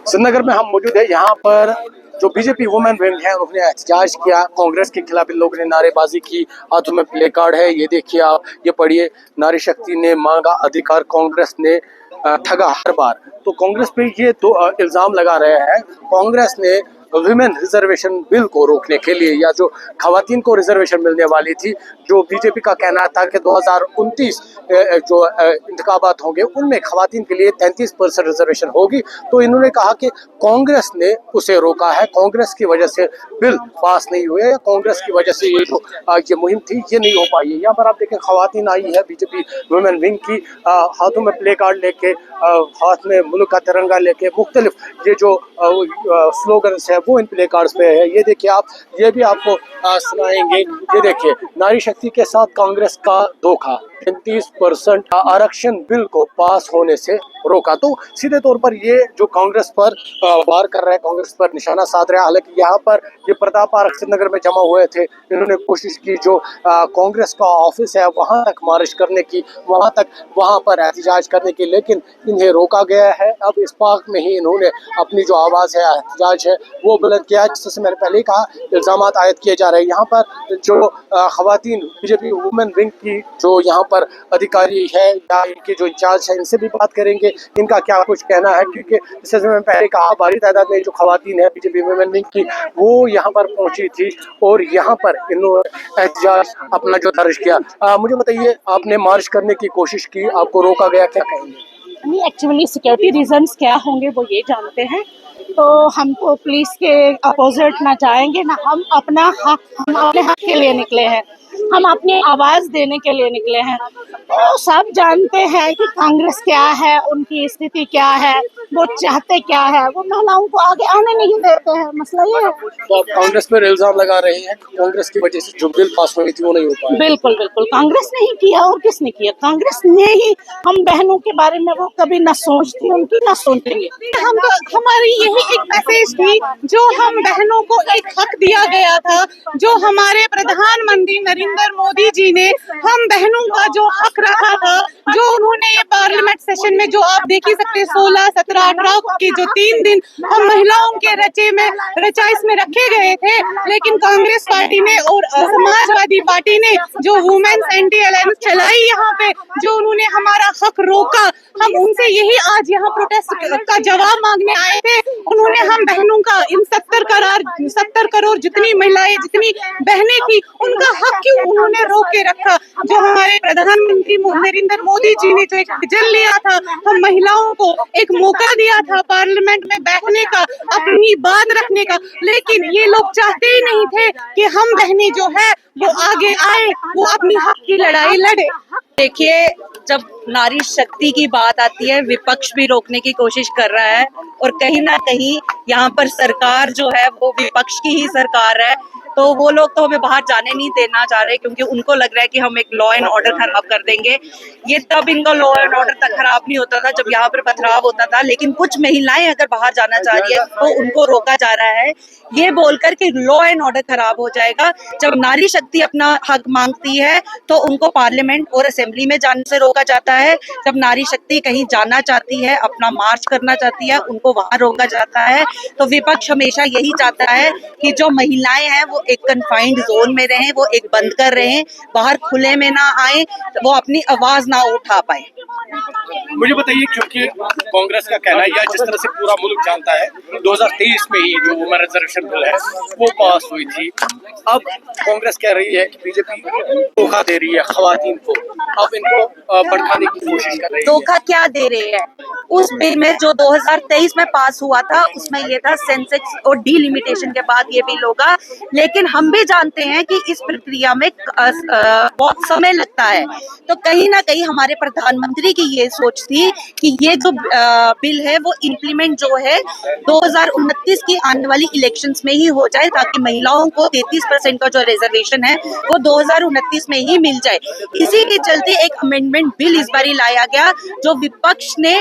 श्रीनगर में हम मौजूद है। यहाँ पर जो बीजेपी वुमेन विंग है उन्होंने एहतजाज किया, कांग्रेस के खिलाफ इन लोगों ने नारेबाजी की। हाथों में प्ले कार्ड है, ये देखिए आप, ये पढ़िए। नारी शक्ति ने मांगा अधिकार, कांग्रेस ने ठगा हर बार। तो कांग्रेस पे ये दो इल्जाम लगा रहे हैं। कांग्रेस ने विमेन रिजर्वेशन बिल को रोकने के लिए, या जो खवातीन को रिजर्वेशन मिलने वाली थी, जो बीजेपी का कहना था कि 2029 जो इंतखाबात होंगे उनमें खवातीन के लिए 33% रिजर्वेशन होगी, तो इन्होंने कहा कि कांग्रेस ने उसे रोका है, कांग्रेस की वजह से बिल पास नहीं हुए, या कांग्रेस की वजह से ये जो ये मुहिम थी ये नहीं हो पाई है। यहाँ पर आप देखें खवातीन आई है बीजेपी वुमेन विंग की, हाथों में प्ले कार्ड लेके, हाथ में मुल्क का तिरंगा लेके, मुख्तलिफ ये जो स्लोगन्स है वो इन प्ले कार्ड्स पे है। ये देखिए आप, ये भी आपको सुनाएंगे। ये देखिए, नारी शक्ति के साथ कांग्रेस का धोखा, 33% आरक्षण बिल को पास होने से रोका। तो सीधे तौर पर ये जो कांग्रेस पर वार कर रहा है, कांग्रेस पर निशाना साध रहा है। हालांकि यहाँ पर ये प्रताप पार्क श्रीनगर में जमा हुए थे, इन्होंने कोशिश की जो कांग्रेस का ऑफिस है वहां तक मार्च करने की, वहां पर एहतजाज करने की, लेकिन इन्हें रोका गया है। अब इस पार्क में ही इन्होंने अपनी जो आवाज़ है, एहतजाज है, वो बुलंद किया। जैसे मैंने पहले ही कहा, इल्जाम आयद किए जा रहे हैं। यहाँ पर जो खवातीन बीजेपी वुमेन विंग की जो यहाँ पर अधिकारी है या इनके जो इंचार्ज है, इनसे भी बात करेंगे, इनका क्या कुछ कहना है। क्योंकि जैसे मैंने पहले कहा, भारी तादाद में जो खवातीन है बीजेपी वुमेन विंग की, वो यहाँ पर पहुंची थी और यहाँ पर इन्होंने एहतजाज अपना जो दर्ज किया। मुझे बताइए, आपने मार्च करने की कोशिश की, आपको रोका गया, क्या कहेंगे? नहीं, एक्चुअली सिक्योरिटी रीजंस क्या होंगे वो ये जानते हैं, तो हम तो पुलिस के अपोजिट ना जाएंगे ना हम अपने हक के लिए निकले हैं, हम अपनी आवाज देने के लिए निकले हैं। तो सब जानते हैं कि कांग्रेस क्या है, उनकी स्थिति क्या है, वो चाहते क्या है, वो महिलाओं को आगे आने नहीं देते हैं। मसला ये है। तो आप कांग्रेस पर इल्जाम लगा रहे हैं कि कांग्रेस की वजह से जो बिल पास हुई थी वो नहीं हो पाया? बिल्कुल बिल्कुल, कांग्रेस ने ही किया, और किसने किया? कांग्रेस ने ही। हम बहनों के बारे में वो कभी न सोचती, उनकी न सुनेंगे हम। तो हमारी यही एक मैसेज थी, जो हम बहनों को एक हक दिया गया था, जो हमारे प्रधानमंत्री नरेंद्र मोदी जी ने हम बहनों का जो हक रखा था, जो उन्होंने ये पार्लियामेंट सेशन में, जो आप देख ही सकते, 16, 17, 18 के जो 3 दिन हम महिलाओं के रचाइस में रखे गए थे, लेकिन कांग्रेस पार्टी ने और समाजवादी पार्टी ने जो वुमेन्स एंटी अलायंस चलाई यहाँ पे, जो उन्होंने हमारा हक रोका, हम उनसे यही आज यहाँ प्रोटेस्ट का जवाब मांगने आए थे। उन्होंने हम बहनों का इन 70 करोड़ जितनी महिलाएं, जितनी बहनें थी, उनका हक क्यों उन्होंने रोक के रखा? जो हमारे प्रधानमंत्री नरेंद्र मोदी जी ने जो एक विजन लिया था, हम महिलाओं को एक मौका दिया था पार्लियामेंट में बैठने का, अपनी बात रखने का, लेकिन ये लोग चाहते ही नहीं थे कि हम बहनें जो है वो आगे आए, वो अपनी हक की लड़ाई लड़े। देखिए, जब नारी शक्ति की बात आती है, विपक्ष भी रोकने की कोशिश कर रहा है, और कहीं ना कहीं यहाँ पर सरकार जो है वो विपक्ष की ही सरकार है। तो वो लोग तो हमें बाहर जाने नहीं देना चाह रहे, क्योंकि उनको लग रहा है कि हम एक लॉ एंड ऑर्डर खराब कर देंगे। ये तब इनका लॉ एंड ऑर्डर तक खराब नहीं होता था जब यहाँ पर पथराव होता था, लेकिन कुछ महिलाएं अगर बाहर जाना चाह रही है तो उनको रोका जा रहा है, ये बोलकर कि लॉ एंड ऑर्डर खराब हो जाएगा। जब नारी शक्ति अपना हक मांगती है तो उनको पार्लियामेंट और असेंबली में जाने से रोका जाता है। जब नारी शक्ति कहीं जाना चाहती है, अपना मार्च करना चाहती है, उनको वहां रोका जाता है। तो विपक्ष हमेशा यही चाहता है कि जो महिलाएं हैं वो एक कन्फाइंड जोन में रहें, वो एक बंद कर रहे हैं, बाहर खुले में ना आए, वो अपनी आवाज ना उठा पाए। मुझे बताइए, क्योंकि कांग्रेस का कहना है, या जिस तरह से पूरा मुल्क जानता है, 2023 में ही जो वुमेन रिजर्वेशन बिल है वो पास हुई थी। अब कांग्रेस कह रही है कि बीजेपी धोखा दे रही है खवातीन को, अब इनको भड़काने की कोशिश कर रही है। धोखा क्या दे रहे हैं? उस बिल में जो 2023 में पास हुआ था, उसमें ये था सेंसेक्स और डीलिमिटेशन के बाद ये बिल होगा, लेकिन हम भी जानते हैं कि इस प्रक्रिया में बहुत समय लगता है। तो कहीं ना कहीं हमारे प्रधानमंत्री की ये सोच थी कि ये जो बिल है वो इम्प्लीमेंट जो है 2029 की आने वाली इलेक्शंस में ही हो जाए, ताकि महिलाओं को 33% का जो रिजर्वेशन है वो 2029 में ही मिल जाए। इसी के चलते एक अमेंडमेंट बिल इस बार लाया गया, जो विपक्ष ने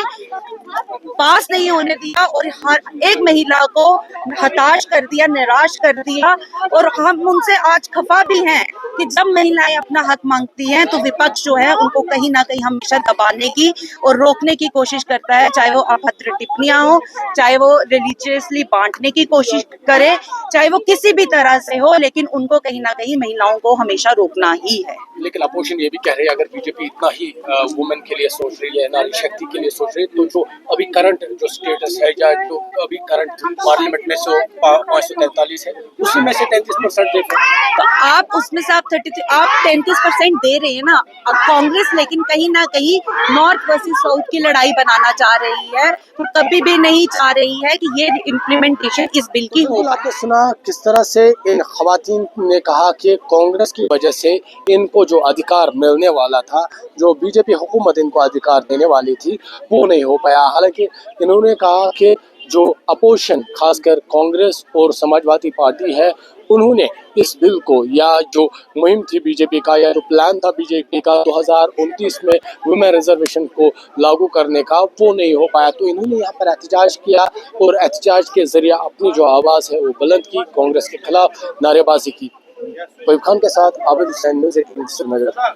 पास नहीं होने दिया और हर एक महिला को हताश कर दिया, निराश कर दिया, और और हम उनसे आज खफा भी हैं कि जब महिलाएं अपना हक मांगती हैं तो विपक्ष जो है उनको कहीं ना कहीं हमेशा दबाने की और रोकने की कोशिश करता है, चाहे वो अभद्र टिप्पणियां हो, चाहे वो रिलीजियसली बांटने की कोशिश करे, चाहे वो किसी भी तरह से हो, लेकिन उनको कहीं ना कहीं महिलाओं को हमेशा रोकना ही है। लेकिन अपोजिशन ये भी कह रही है अगर बीजेपी इतना ही वुमेन के लिए सोच रही है, नारी शक्ति के लिए सोच रही है, तो जो अभी करंट जो स्टेटस है या जो अभी करंट पार्लियामेंट में 543 है उसी में से 33% देखो। तो आप उसमें से आप 33% दे रहे हैं ना। अब कांग्रेस लेकिन कहीं ना कहीं नॉर्थ वर्सेस साउथ की लड़ाई बनाना चाह रही है, तो कभी भी नहीं चाह रही है कि ये इम्प्लीमेंटेशन इस बिल की हो। आपने सुना किस तरह से इन खवातीन ने कहा कि कांग्रेस की वजह से इनको जो अधिकार मिलने वाला था, जो बीजेपी हुकूमत इनको अधिकार देने वाली थी, वो नहीं हो पाया। हालांकि इन्होंने कहा कि जो अपोजिशन खासकर कांग्रेस और समाजवादी पार्टी है, उन्होंने इस बिल को या जो मुहिम थी बीजेपी का या जो प्लान था बीजेपी का 2029 में वुमेन रिजर्वेशन को लागू करने का, वो नहीं हो पाया। तो इन्होंने यहाँ पर एहतजाज किया और एहतजाज के जरिए अपनी जो आवाज़ है वो बुलंद की, कांग्रेस के खिलाफ नारेबाजी की। वहीब खान के साथ आबिद हुसैन, न्यूज़ 18 श्रीनगर।